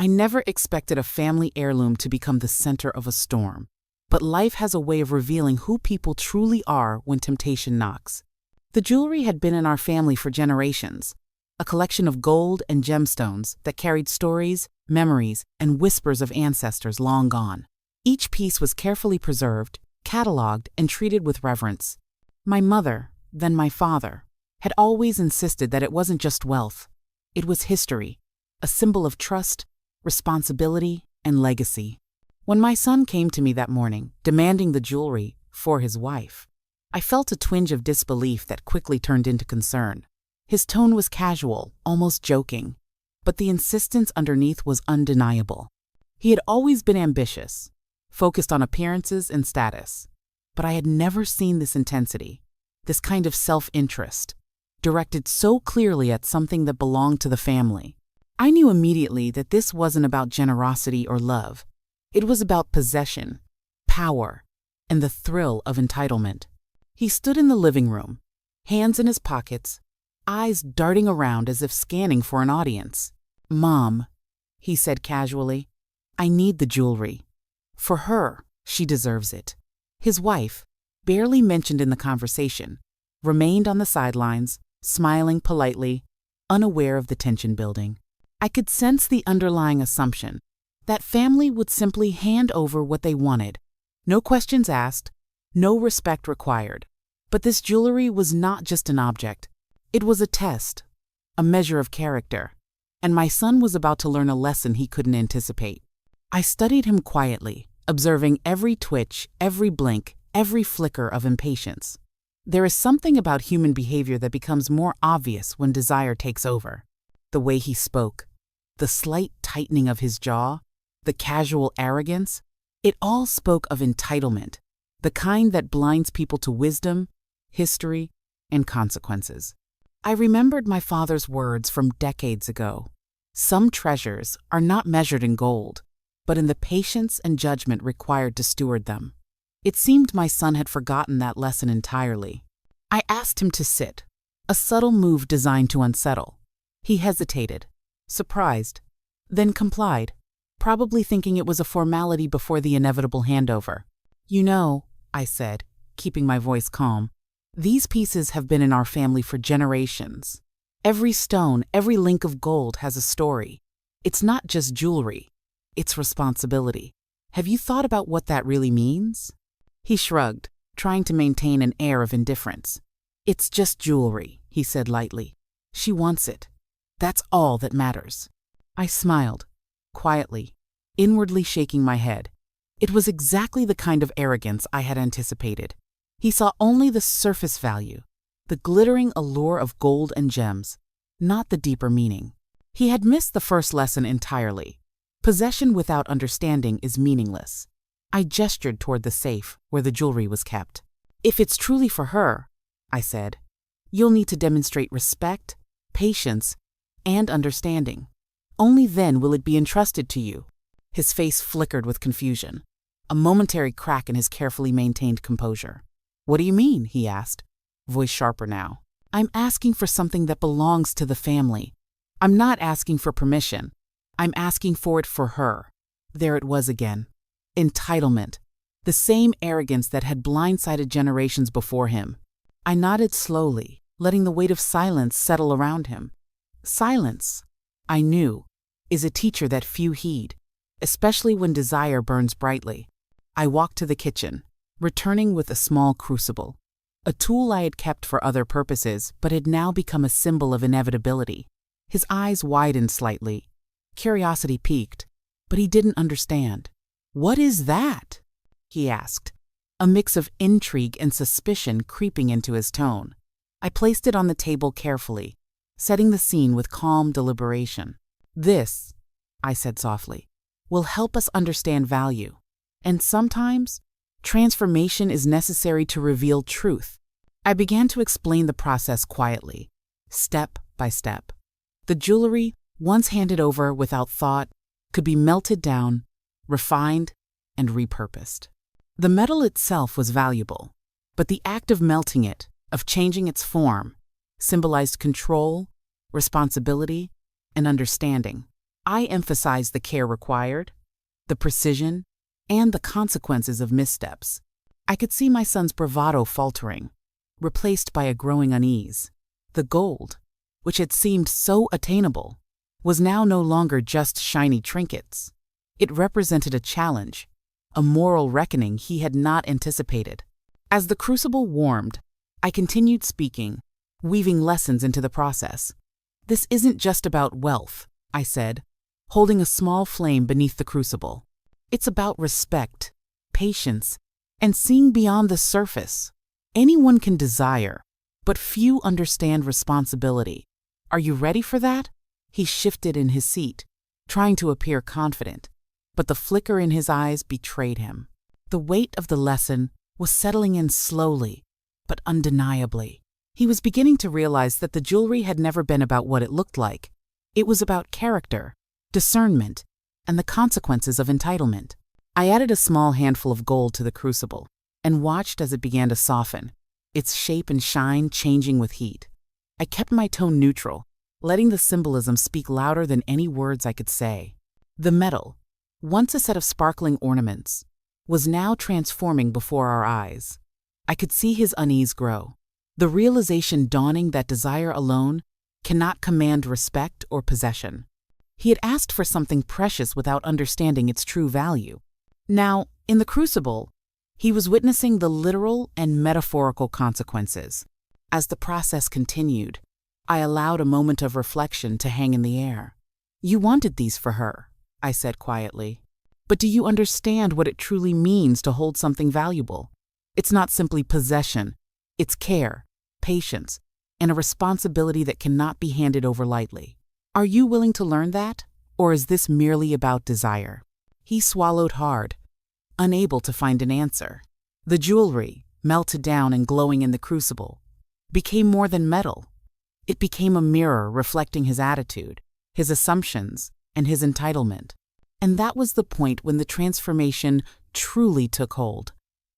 I never expected a family heirloom to become the center of a storm. But life has a way of revealing who people truly are when temptation knocks. The jewelry had been in our family for generations, a collection of gold and gemstones that carried stories, memories, and whispers of ancestors long gone. Each piece was carefully preserved, cataloged, and treated with reverence. My mother, then my father, had always insisted that it wasn't just wealth. It was history, a symbol of trust, responsibility, and legacy. When my son came to me that morning, demanding the jewelry for his wife, I felt a twinge of disbelief that quickly turned into concern. His tone was casual, almost joking, but the insistence underneath was undeniable. He had always been ambitious, focused on appearances and status, but I had never seen this intensity, this kind of self-interest, directed so clearly at something that belonged to the family. I knew immediately that this wasn't about generosity or love. It was about possession, power, and the thrill of entitlement. He stood in the living room, hands in his pockets, eyes darting around as if scanning for an audience. "Mom," he said casually, "I need the jewelry. For her, she deserves it." His wife, barely mentioned in the conversation, remained on the sidelines, smiling politely, unaware of the tension building. I could sense the underlying assumption that family would simply hand over what they wanted. No questions asked, no respect required. But this jewelry was not just an object. It was a test, a measure of character, and my son was about to learn a lesson he couldn't anticipate. I studied him quietly, observing every twitch, every blink, every flicker of impatience. There is something about human behavior that becomes more obvious when desire takes over. The way he spoke, the slight tightening of his jaw, the casual arrogance, it all spoke of entitlement, the kind that blinds people to wisdom, history, and consequences. I remembered my father's words from decades ago. Some treasures are not measured in gold, but in the patience and judgment required to steward them. It seemed my son had forgotten that lesson entirely. I asked him to sit, a subtle move designed to unsettle. He hesitated, surprised, then complied, probably thinking it was a formality before the inevitable handover. "You know," I said, keeping my voice calm, "these pieces have been in our family for generations. Every stone, every link of gold has a story. It's not just jewelry, it's responsibility. Have you thought about what that really means?" He shrugged, trying to maintain an air of indifference. "It's just jewelry," he said lightly. "She wants it. That's all that matters." I smiled, quietly, inwardly shaking my head. It was exactly the kind of arrogance I had anticipated. He saw only the surface value, the glittering allure of gold and gems, not the deeper meaning. He had missed the first lesson entirely. Possession without understanding is meaningless. I gestured toward the safe where the jewelry was kept. "If it's truly for her," I said, "you'll need to demonstrate respect, patience, and understanding. Only then will it be entrusted to you." His face flickered with confusion, a momentary crack in his carefully maintained composure. "What do you mean?" he asked, voice sharper now. "I'm asking for something that belongs to the family. I'm not asking for permission. I'm asking for it for her." There it was again. Entitlement. The same arrogance that had blindsided generations before him. I nodded slowly, letting the weight of silence settle around him. Silence, I knew, is a teacher that few heed, especially when desire burns brightly. I walked to the kitchen, returning with a small crucible, a tool I had kept for other purposes but had now become a symbol of inevitability. His eyes widened slightly. Curiosity piqued, but he didn't understand. "What is that?" he asked, a mix of intrigue and suspicion creeping into his tone. I placed it on the table carefully, setting the scene with calm deliberation. "This," I said softly, "will help us understand value. And sometimes, transformation is necessary to reveal truth." I began to explain the process quietly, step by step. The jewelry, once handed over without thought, could be melted down, refined, and repurposed. The metal itself was valuable, but the act of melting it, of changing its form, symbolized control, responsibility, and understanding. I emphasized the care required, the precision, and the consequences of missteps. I could see my son's bravado faltering, replaced by a growing unease. The gold, which had seemed so attainable, was now no longer just shiny trinkets. It represented a challenge, a moral reckoning he had not anticipated. As the crucible warmed, I continued speaking, weaving lessons into the process. "This isn't just about wealth," I said, holding a small flame beneath the crucible. "It's about respect, patience, and seeing beyond the surface. Anyone can desire, but few understand responsibility. Are you ready for that?" He shifted in his seat, trying to appear confident, but the flicker in his eyes betrayed him. The weight of the lesson was settling in slowly, but undeniably. He was beginning to realize that the jewelry had never been about what it looked like. It was about character, discernment, and the consequences of entitlement. I added a small handful of gold to the crucible and watched as it began to soften, its shape and shine changing with heat. I kept my tone neutral, letting the symbolism speak louder than any words I could say. The metal, once a set of sparkling ornaments, was now transforming before our eyes. I could see his unease grow, the realization dawning that desire alone cannot command respect or possession. He had asked for something precious without understanding its true value. Now, in the crucible, he was witnessing the literal and metaphorical consequences. As the process continued, I allowed a moment of reflection to hang in the air. "You wanted these for her," I said quietly. "But do you understand what it truly means to hold something valuable? It's not simply possession. It's care, patience, and a responsibility that cannot be handed over lightly. Are you willing to learn that, or is this merely about desire?" He swallowed hard, unable to find an answer. The jewelry, melted down and glowing in the crucible, became more than metal. It became a mirror reflecting his attitude, his assumptions, and his entitlement. And that was the point when the transformation truly took hold,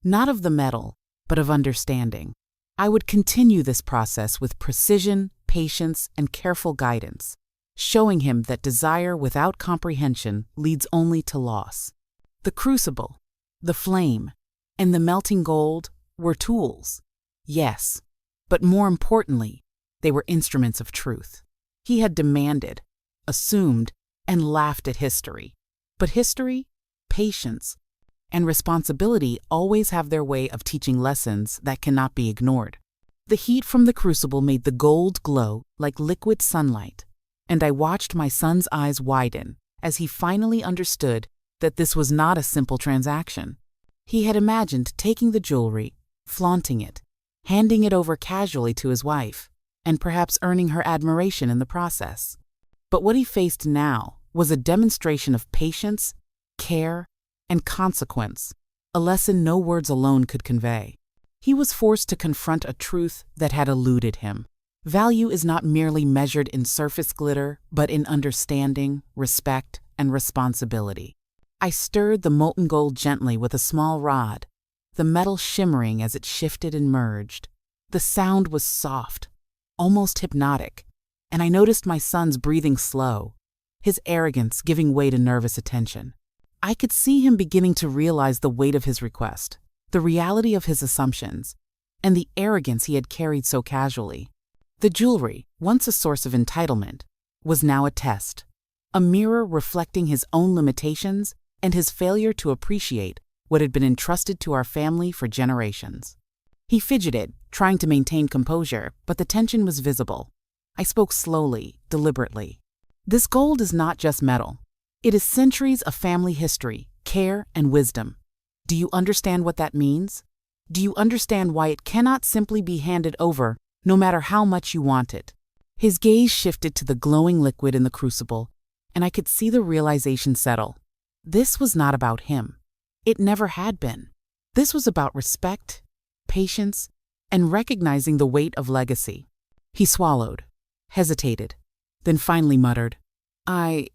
not of the metal, but of understanding. I would continue this process with precision, patience, and careful guidance, showing him that desire without comprehension leads only to loss. The crucible, the flame, and the melting gold were tools, yes, but more importantly, they were instruments of truth. He had demanded, assumed, and laughed at history. But history, patience, and responsibility always have their way of teaching lessons that cannot be ignored. The heat from the crucible made the gold glow like liquid sunlight, and I watched my son's eyes widen as he finally understood that this was not a simple transaction. He had imagined taking the jewelry, flaunting it, handing it over casually to his wife, and perhaps earning her admiration in the process. But what he faced now was a demonstration of patience, care, and consequence, a lesson no words alone could convey. He was forced to confront a truth that had eluded him. Value is not merely measured in surface glitter, but in understanding, respect, and responsibility. I stirred the molten gold gently with a small rod, the metal shimmering as it shifted and merged. The sound was soft, almost hypnotic, and I noticed my son's breathing slow, his arrogance giving way to nervous attention. I could see him beginning to realize the weight of his request, the reality of his assumptions, and the arrogance he had carried so casually. The jewelry, once a source of entitlement, was now a test, a mirror reflecting his own limitations and his failure to appreciate what had been entrusted to our family for generations. He fidgeted, trying to maintain composure, but the tension was visible. I spoke slowly, deliberately. "This gold is not just metal. It is centuries of family history, care, and wisdom. Do you understand what that means? Do you understand why it cannot simply be handed over, no matter how much you want it?" His gaze shifted to the glowing liquid in the crucible, and I could see the realization settle. This was not about him. It never had been. This was about respect, patience, and recognizing the weight of legacy. He swallowed, hesitated, then finally muttered, I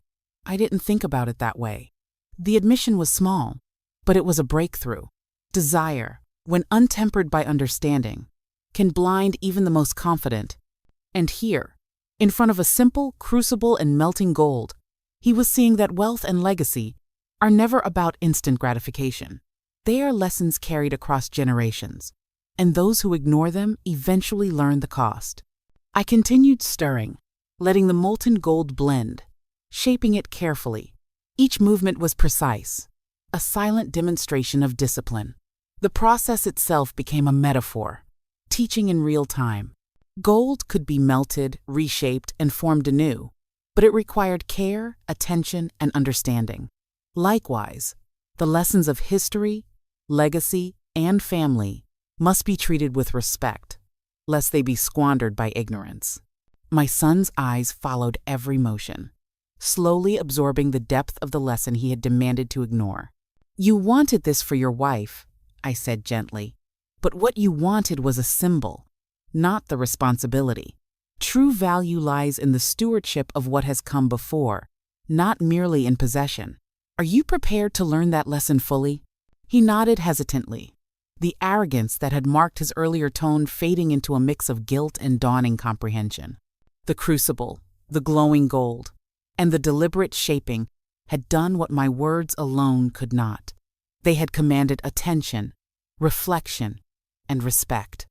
didn't think about it that way." The admission was small, but it was a breakthrough. Desire, when untempered by understanding, can blind even the most confident. And here, in front of a simple crucible and melting gold, He was seeing that wealth and legacy are never about instant gratification. They are lessons carried across generations, and those who ignore them eventually learn the cost. I continued stirring, letting the molten gold blend, shaping it carefully. Each movement was precise, a silent demonstration of discipline. The process itself became a metaphor, teaching in real time. Gold could be melted, reshaped, and formed anew, but it required care, attention, and understanding. Likewise, the lessons of history, legacy, and family must be treated with respect, lest they be squandered by ignorance. My son's eyes followed every motion, slowly absorbing the depth of the lesson he had demanded to ignore. "You wanted this for your wife," I said gently, "but what you wanted was a symbol, not the responsibility. True value lies in the stewardship of what has come before, not merely in possession. Are you prepared to learn that lesson fully?" He nodded hesitantly, the arrogance that had marked his earlier tone fading into a mix of guilt and dawning comprehension. The crucible, the glowing gold, and the deliberate shaping had done what my words alone could not. They had commanded attention, reflection, and respect.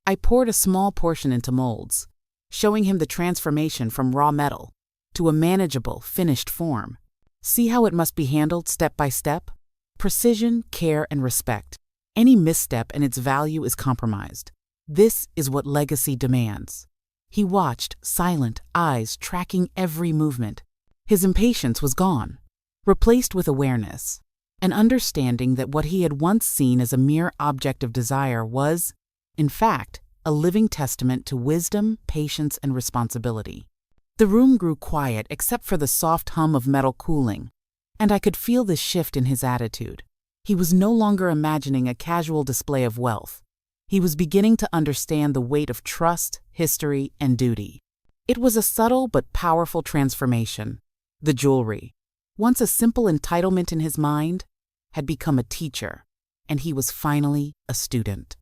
I poured a small portion into molds, showing him the transformation from raw metal to a manageable, finished form. "See how it must be handled step by step? Precision, care, and respect. Any misstep and its value is compromised. This is what legacy demands." He watched, silent, eyes tracking every movement. His impatience was gone, replaced with awareness, an understanding that what he had once seen as a mere object of desire was, in fact, a living testament to wisdom, patience, and responsibility. The room grew quiet except for the soft hum of metal cooling, and I could feel the shift in his attitude. He was no longer imagining a casual display of wealth. He was beginning to understand the weight of trust, history, and duty. It was a subtle but powerful transformation. The jewelry, once a simple entitlement in his mind, had become a teacher, and he was finally a student.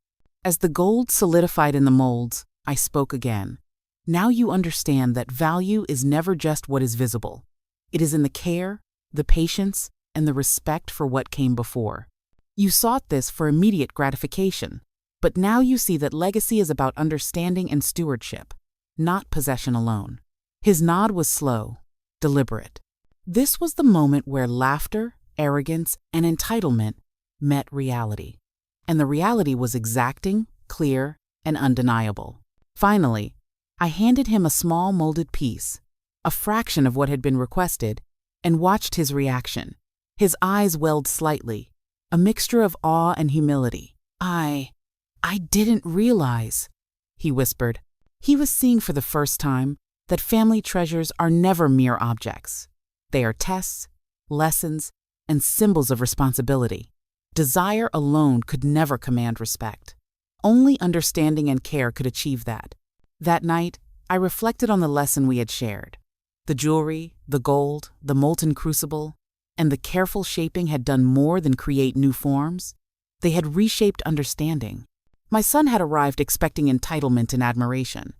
As the gold solidified in the molds, I spoke again. "Now you understand that value is never just what is visible. It is in the care, the patience, and the respect for what came before. You sought this for immediate gratification, but now you see that legacy is about understanding and stewardship, not possession alone." His nod was slow, deliberate. This was the moment where laughter, arrogance, and entitlement met reality. And the reality was exacting, clear, and undeniable. Finally, I handed him a small molded piece, a fraction of what had been requested, and watched his reaction. His eyes welled slightly, a mixture of awe and humility. I didn't realize," he whispered. He was seeing for the first time that family treasures are never mere objects. They are tests, lessons, and symbols of responsibility. Desire alone could never command respect. Only understanding and care could achieve that. That night, I reflected on the lesson we had shared. The jewelry, the gold, the molten crucible, and the careful shaping had done more than create new forms. They had reshaped understanding. My son had arrived expecting entitlement and admiration,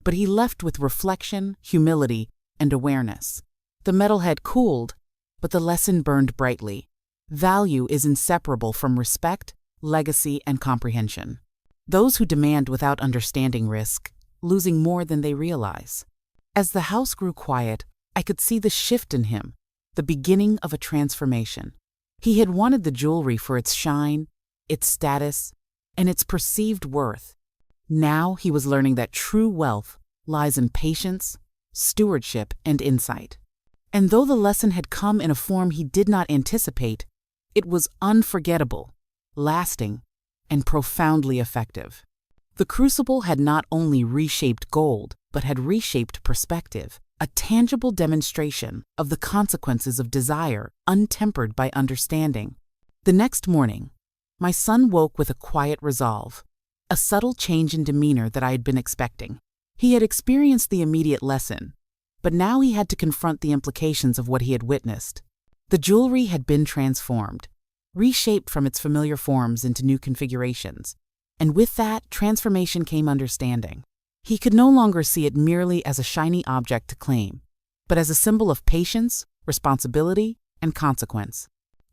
but he left with reflection, humility, and awareness. The metal had cooled, but the lesson burned brightly. Value is inseparable from respect, legacy, and comprehension. Those who demand without understanding risk losing more than they realize. As the house grew quiet, I could see the shift in him, the beginning of a transformation. He had wanted the jewelry for its shine, its status, and its perceived worth. Now he was learning that true wealth lies in patience, stewardship, and insight. And though the lesson had come in a form he did not anticipate, it was unforgettable, lasting, and profoundly effective. The crucible had not only reshaped gold, but had reshaped perspective, a tangible demonstration of the consequences of desire untempered by understanding. The next morning, my son woke with a quiet resolve, a subtle change in demeanor that I had been expecting. He had experienced the immediate lesson, but now he had to confront the implications of what he had witnessed. The jewelry had been transformed, reshaped from its familiar forms into new configurations, and with that transformation came understanding. He could no longer see it merely as a shiny object to claim, but as a symbol of patience, responsibility, and consequence.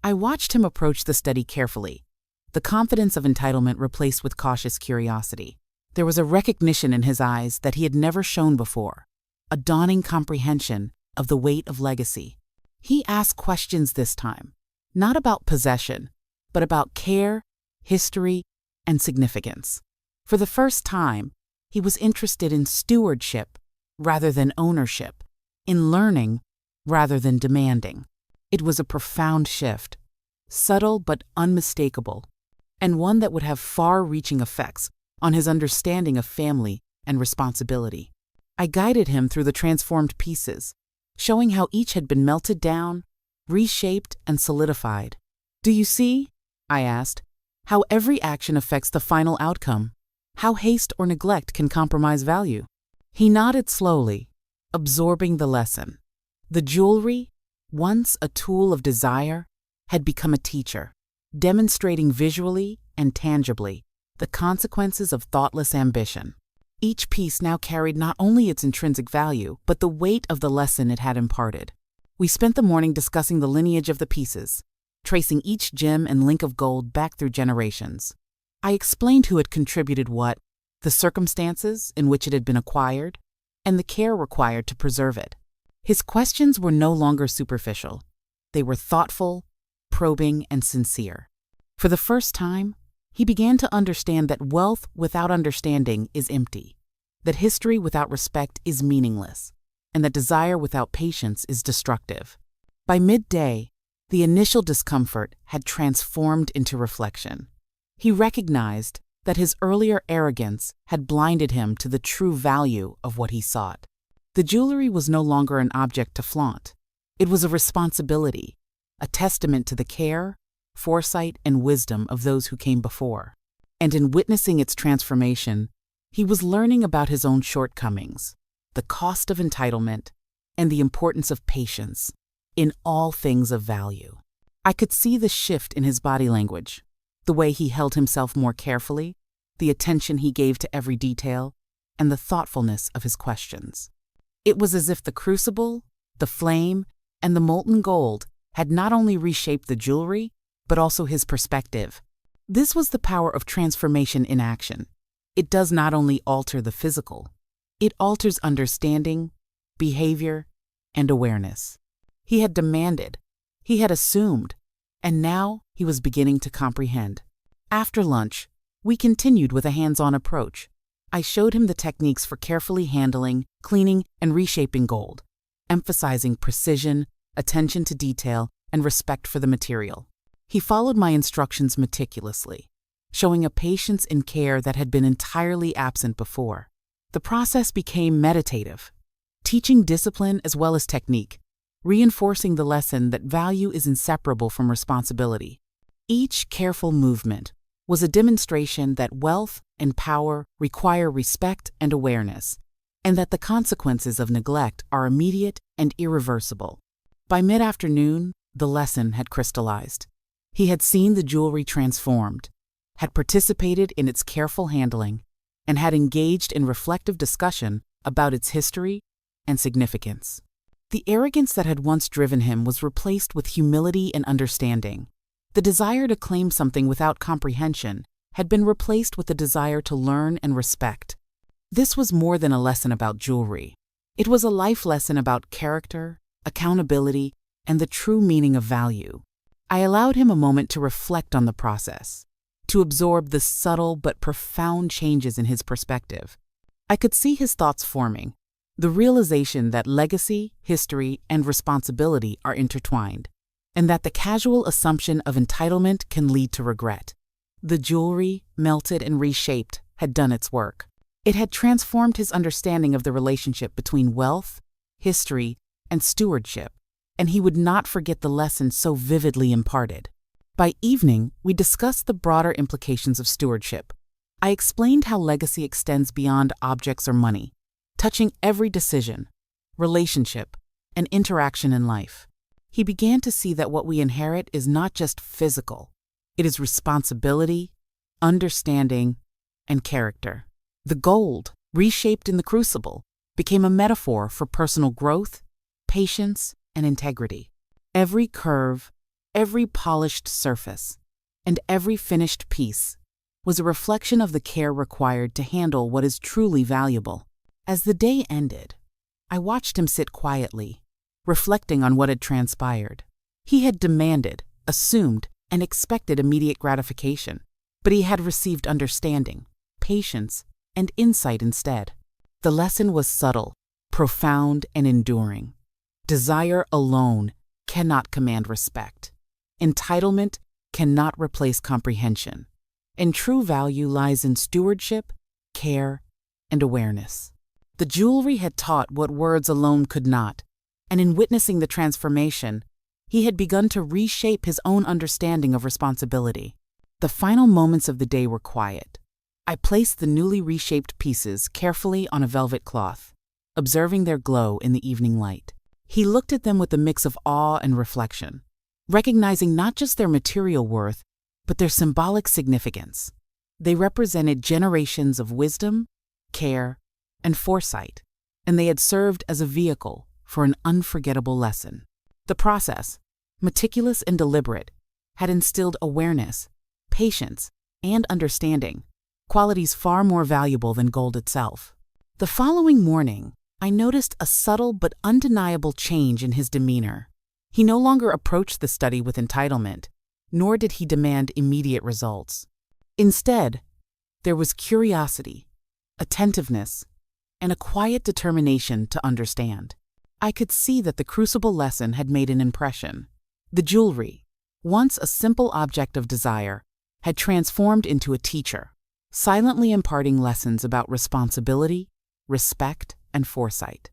I watched him approach the study carefully, the confidence of entitlement replaced with cautious curiosity. There was a recognition in his eyes that he had never shown before, a dawning comprehension of the weight of legacy. He asked questions this time, not about possession, but about care, history, and significance. For the first time, he was interested in stewardship rather than ownership, in learning rather than demanding. It was a profound shift, subtle but unmistakable, and one that would have far-reaching effects on his understanding of family and responsibility. I guided him through the transformed pieces, showing how each had been melted down, reshaped, and solidified. "Do you see?" I asked, "how every action affects the final outcome? How haste or neglect can compromise value?" He nodded slowly, absorbing the lesson. The jewelry, once a tool of desire, had become a teacher, demonstrating visually and tangibly the consequences of thoughtless ambition. Each piece now carried not only its intrinsic value, but the weight of the lesson it had imparted. We spent the morning discussing the lineage of the pieces, tracing each gem and link of gold back through generations. I explained who had contributed what, the circumstances in which it had been acquired, and the care required to preserve it. His questions were no longer superficial. They were thoughtful, probing, and sincere. For the first time, he began to understand that wealth without understanding is empty, that history without respect is meaningless, and that desire without patience is destructive. By midday, the initial discomfort had transformed into reflection. He recognized that his earlier arrogance had blinded him to the true value of what he sought. The jewelry was no longer an object to flaunt. It was a responsibility, a testament to the care, foresight, and wisdom of those who came before. And in witnessing its transformation, he was learning about his own shortcomings, the cost of entitlement, and the importance of patience in all things of value. I could see the shift in his body language, the way he held himself more carefully, the attention he gave to every detail, and the thoughtfulness of his questions. It was as if the crucible, the flame, and the molten gold had not only reshaped the jewelry, but also his perspective. This was the power of transformation in action. It does not only alter the physical, it alters understanding, behavior, and awareness. He had demanded, he had assumed, and now he was beginning to comprehend. After lunch, we continued with a hands-on approach. I showed him the techniques for carefully handling, cleaning, and reshaping gold, emphasizing precision, attention to detail, and respect for the material. He followed my instructions meticulously, showing a patience and care that had been entirely absent before. The process became meditative, teaching discipline as well as technique, reinforcing the lesson that value is inseparable from responsibility. Each careful movement was a demonstration that wealth and power require respect and awareness, and that the consequences of neglect are immediate and irreversible. By mid-afternoon, the lesson had crystallized. He had seen the jewelry transformed, had participated in its careful handling, and had engaged in reflective discussion about its history and significance. The arrogance that had once driven him was replaced with humility and understanding. The desire to claim something without comprehension had been replaced with the desire to learn and respect. This was more than a lesson about jewelry. It was a life lesson about character, accountability, and the true meaning of value. I allowed him a moment to reflect on the process, to absorb the subtle but profound changes in his perspective. I could see his thoughts forming, the realization that legacy, history, and responsibility are intertwined, and that the casual assumption of entitlement can lead to regret. The jewelry, melted and reshaped, had done its work. It had transformed his understanding of the relationship between wealth, history, and stewardship, and he would not forget the lesson so vividly imparted. By evening, we discussed the broader implications of stewardship. I explained how legacy extends beyond objects or money, touching every decision, relationship, and interaction in life. He began to see that what we inherit is not just physical. It is responsibility, understanding, and character. The gold, reshaped in the crucible, became a metaphor for personal growth, patience, and integrity. Every curve, every polished surface, and every finished piece was a reflection of the care required to handle what is truly valuable. As the day ended, I watched him sit quietly, reflecting on what had transpired. He had demanded, assumed, and expected immediate gratification, but he had received understanding, patience, and insight instead. The lesson was subtle, profound, and enduring. Desire alone cannot command respect. Entitlement cannot replace comprehension. And true value lies in stewardship, care, and awareness. The jewelry had taught what words alone could not, and in witnessing the transformation, he had begun to reshape his own understanding of responsibility. The final moments of the day were quiet. I placed the newly reshaped pieces carefully on a velvet cloth, observing their glow in the evening light. He looked at them with a mix of awe and reflection, recognizing not just their material worth, but their symbolic significance. They represented generations of wisdom, care, and foresight, and they had served as a vehicle for an unforgettable lesson. The process, meticulous and deliberate, had instilled awareness, patience, and understanding, qualities far more valuable than gold itself. The following morning, I noticed a subtle but undeniable change in his demeanor. He no longer approached the study with entitlement, nor did he demand immediate results. Instead, there was curiosity, attentiveness, and a quiet determination to understand. I could see that the crucible lesson had made an impression. The jewelry, once a simple object of desire, had transformed into a teacher, silently imparting lessons about responsibility, respect, and foresight.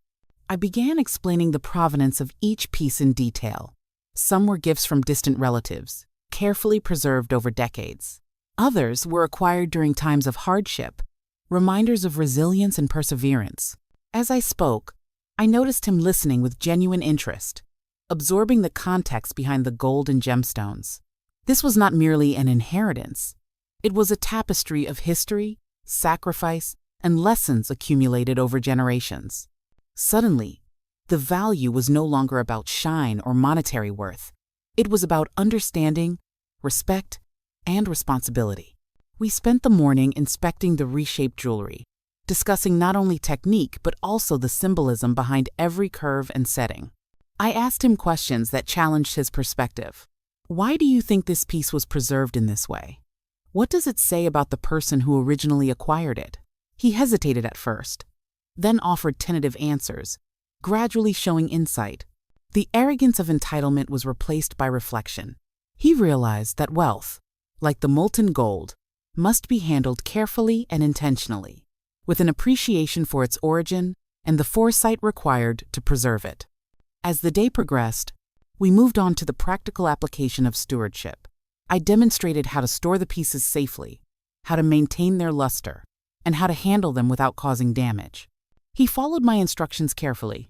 I began explaining the provenance of each piece in detail. Some were gifts from distant relatives, carefully preserved over decades. Others were acquired during times of hardship, reminders of resilience and perseverance. As I spoke, I noticed him listening with genuine interest, absorbing the context behind the gold and gemstones. This was not merely an inheritance. It was a tapestry of history, sacrifice, and lessons accumulated over generations. Suddenly, the value was no longer about shine or monetary worth. It was about understanding, respect, and responsibility. We spent the morning inspecting the reshaped jewelry, discussing not only technique but also the symbolism behind every curve and setting. I asked him questions that challenged his perspective. Why do you think this piece was preserved in this way? What does it say about the person who originally acquired it? He hesitated at first, then offered tentative answers, gradually showing insight. The arrogance of entitlement was replaced by reflection. He realized that wealth, like the molten gold, must be handled carefully and intentionally, with an appreciation for its origin and the foresight required to preserve it. As the day progressed, we moved on to the practical application of stewardship. I demonstrated how to store the pieces safely, how to maintain their luster, and how to handle them without causing damage. He followed my instructions carefully,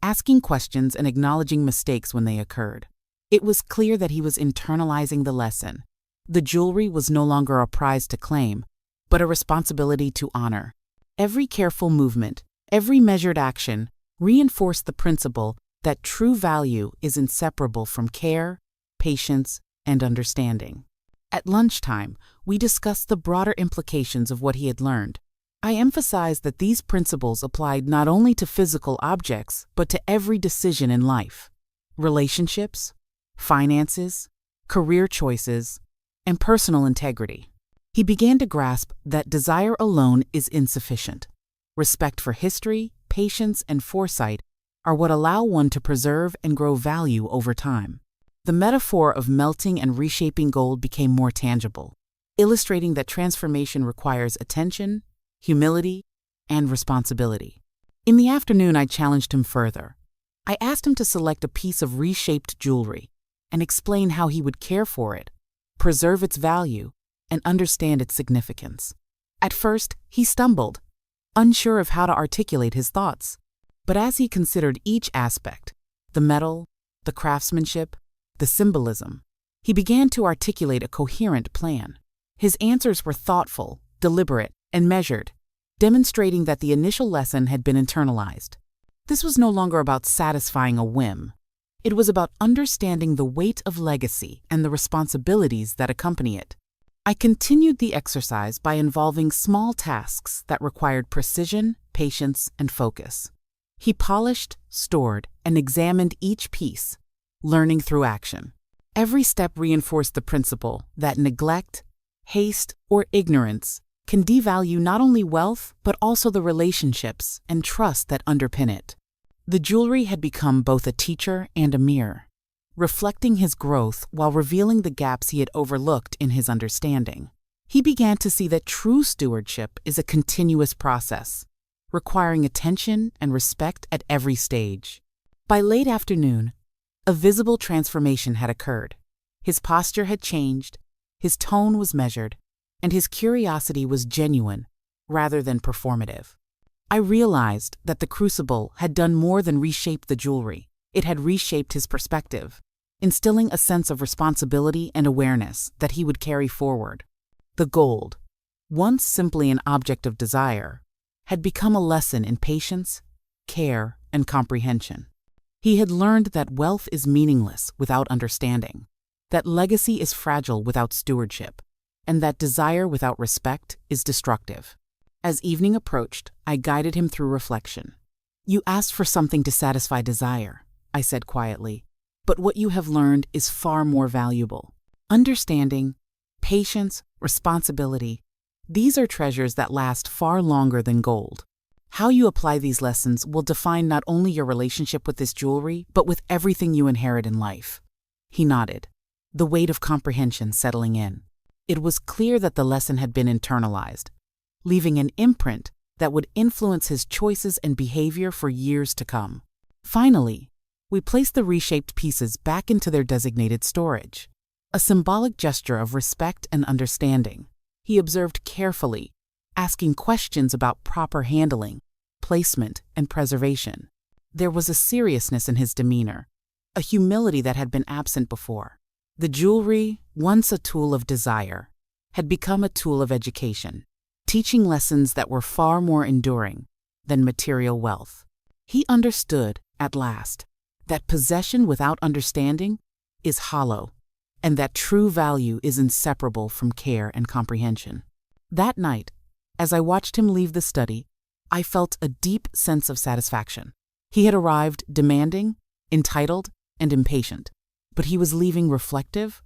asking questions and acknowledging mistakes when they occurred. It was clear that he was internalizing the lesson. The jewelry was no longer a prize to claim, but a responsibility to honor. Every careful movement, every measured action reinforced the principle that true value is inseparable from care, patience, and understanding. At lunchtime, we discussed the broader implications of what he had learned. I emphasized that these principles applied not only to physical objects, but to every decision in life. Relationships, finances, career choices, and personal integrity. He began to grasp that desire alone is insufficient. Respect for history, patience, and foresight are what allow one to preserve and grow value over time. The metaphor of melting and reshaping gold became more tangible, illustrating that transformation requires attention, humility, and responsibility. In the afternoon, I challenged him further. I asked him to select a piece of reshaped jewelry and explain how he would care for it, preserve its value, and understand its significance. At first, he stumbled, unsure of how to articulate his thoughts. But as he considered each aspect, the metal, the craftsmanship, the symbolism, he began to articulate a coherent plan. His answers were thoughtful, deliberate, and measured, demonstrating that the initial lesson had been internalized. This was no longer about satisfying a whim. It was about understanding the weight of legacy and the responsibilities that accompany it. I continued the exercise by involving small tasks that required precision, patience, and focus. He polished, stored, and examined each piece, learning through action. Every step reinforced the principle that neglect, haste, or ignorance can devalue not only wealth but also the relationships and trust that underpin it. The jewelry had become both a teacher and a mirror, reflecting his growth while revealing the gaps he had overlooked in his understanding. He began to see that true stewardship is a continuous process, requiring attention and respect at every stage. By late afternoon, a visible transformation had occurred. His posture had changed, his tone was measured, and his curiosity was genuine rather than performative. I realized that the crucible had done more than reshape the jewelry. It had reshaped his perspective, instilling a sense of responsibility and awareness that he would carry forward. The gold, once simply an object of desire, had become a lesson in patience, care, and comprehension. He had learned that wealth is meaningless without understanding, that legacy is fragile without stewardship, and that desire without respect is destructive. As evening approached, I guided him through reflection. "You asked for something to satisfy desire," I said quietly, "but what you have learned is far more valuable. Understanding, patience, responsibility, these are treasures that last far longer than gold. How you apply these lessons will define not only your relationship with this jewelry, but with everything you inherit in life." He nodded, the weight of comprehension settling in. It was clear that the lesson had been internalized, leaving an imprint that would influence his choices and behavior for years to come. Finally, we placed the reshaped pieces back into their designated storage, a symbolic gesture of respect and understanding. He observed carefully, asking questions about proper handling, placement, and preservation. There was a seriousness in his demeanor, a humility that had been absent before. The jewelry, once a tool of desire, had become a tool of education, teaching lessons that were far more enduring than material wealth. He understood, at last, that possession without understanding is hollow, and that true value is inseparable from care and comprehension. That night, as I watched him leave the study, I felt a deep sense of satisfaction. He had arrived demanding, entitled, and impatient, but he was leaving reflective,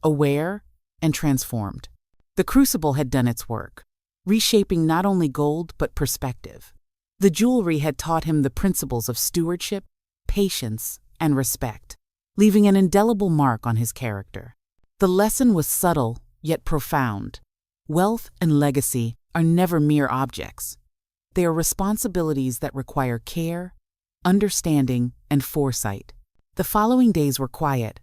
aware, and transformed. The crucible had done its work, reshaping not only gold but perspective. The jewelry had taught him the principles of stewardship, patience, and respect, leaving an indelible mark on his character. The lesson was subtle yet profound. Wealth and legacy are never mere objects. They are responsibilities that require care, understanding, and foresight. The following days were quiet,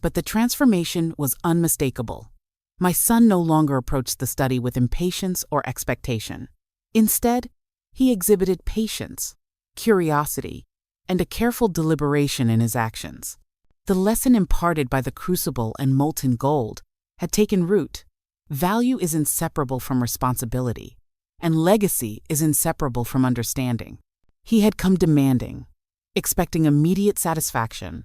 but the transformation was unmistakable. My son no longer approached the study with impatience or expectation. Instead, he exhibited patience, curiosity, and a careful deliberation in his actions. The lesson imparted by the crucible and molten gold had taken root. Value is inseparable from responsibility, and legacy is inseparable from understanding. He had come demanding, expecting immediate satisfaction,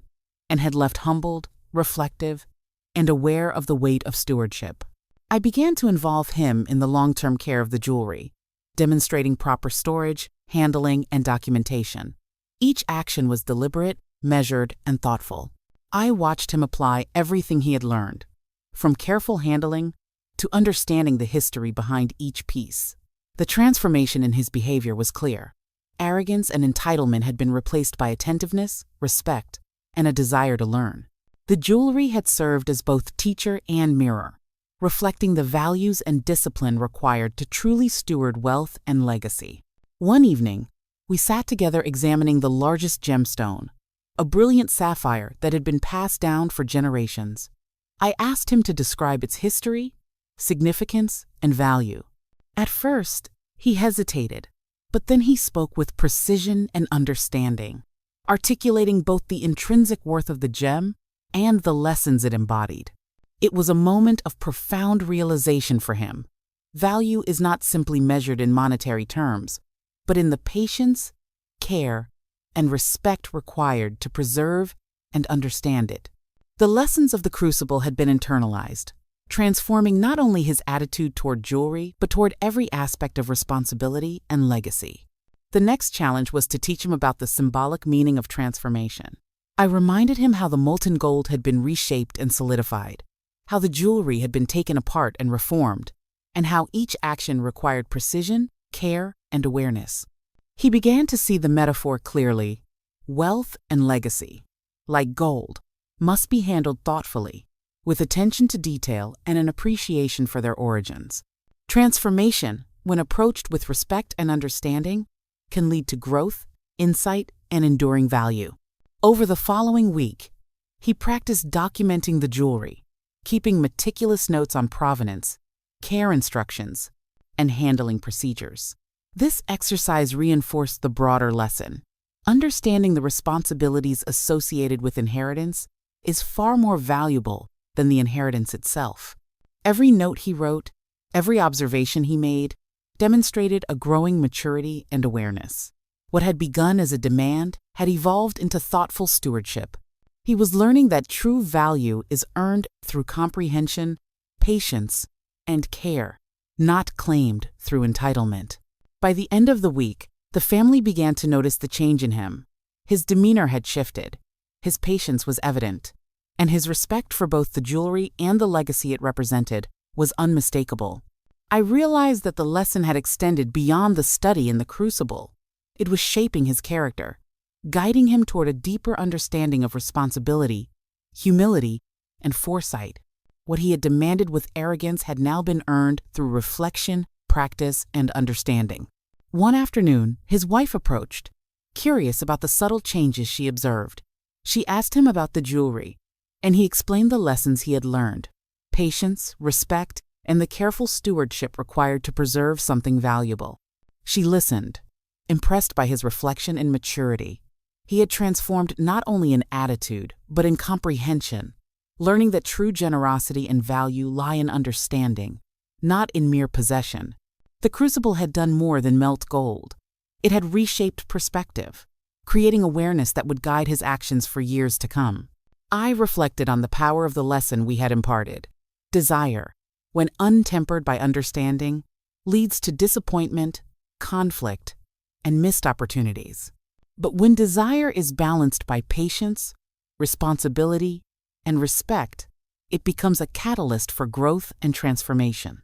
and had left humbled, reflective, and aware of the weight of stewardship. I began to involve him in the long-term care of the jewelry, demonstrating proper storage, handling, and documentation. Each action was deliberate, measured, and thoughtful. I watched him apply everything he had learned, from careful handling to understanding the history behind each piece. The transformation in his behavior was clear. Arrogance and entitlement had been replaced by attentiveness, respect, and a desire to learn. The jewelry had served as both teacher and mirror, reflecting the values and discipline required to truly steward wealth and legacy. One evening, we sat together examining the largest gemstone, a brilliant sapphire that had been passed down for generations. I asked him to describe its history, significance, and value. At first, he hesitated, but then he spoke with precision and understanding, articulating both the intrinsic worth of the gem and the lessons it embodied. It was a moment of profound realization for him. Value is not simply measured in monetary terms, but in the patience, care, and respect required to preserve and understand it. The lessons of the crucible had been internalized, transforming not only his attitude toward jewelry, but toward every aspect of responsibility and legacy. The next challenge was to teach him about the symbolic meaning of transformation. I reminded him how the molten gold had been reshaped and solidified, how the jewelry had been taken apart and reformed, and how each action required precision, care, and awareness. He began to see the metaphor clearly. Wealth and legacy, like gold, must be handled thoughtfully, with attention to detail and an appreciation for their origins. Transformation, when approached with respect and understanding, can lead to growth, insight, and enduring value. Over the following week, he practiced documenting the jewelry, keeping meticulous notes on provenance, care instructions, and handling procedures. This exercise reinforced the broader lesson. Understanding the responsibilities associated with inheritance is far more valuable than the inheritance itself. Every note he wrote, every observation he made, demonstrated a growing maturity and awareness. What had begun as a demand had evolved into thoughtful stewardship. He was learning that true value is earned through comprehension, patience, and care, not claimed through entitlement. By the end of the week, the family began to notice the change in him. His demeanor had shifted, his patience was evident, and his respect for both the jewelry and the legacy it represented was unmistakable. I realized that the lesson had extended beyond the study in the crucible. It was shaping his character, guiding him toward a deeper understanding of responsibility, humility, and foresight. What he had demanded with arrogance had now been earned through reflection, practice, and understanding. One afternoon, his wife approached, curious about the subtle changes she observed. She asked him about the jewelry, and he explained the lessons he had learned: patience, respect, and the careful stewardship required to preserve something valuable. She listened, impressed by his reflection and maturity. He had transformed not only in attitude, but in comprehension, learning that true generosity and value lie in understanding, not in mere possession. The crucible had done more than melt gold. It had reshaped perspective, creating awareness that would guide his actions for years to come. I reflected on the power of the lesson we had imparted. Desire, when untempered by understanding, leads to disappointment, conflict, and missed opportunities. But when desire is balanced by patience, responsibility, and respect, it becomes a catalyst for growth and transformation.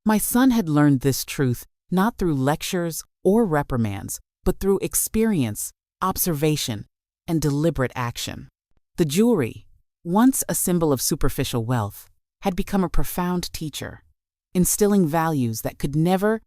My son had learned this truth not through lectures or reprimands, but through experience, observation, and deliberate action. The jewelry, once a symbol of superficial wealth, had become a profound teacher, instilling values that could never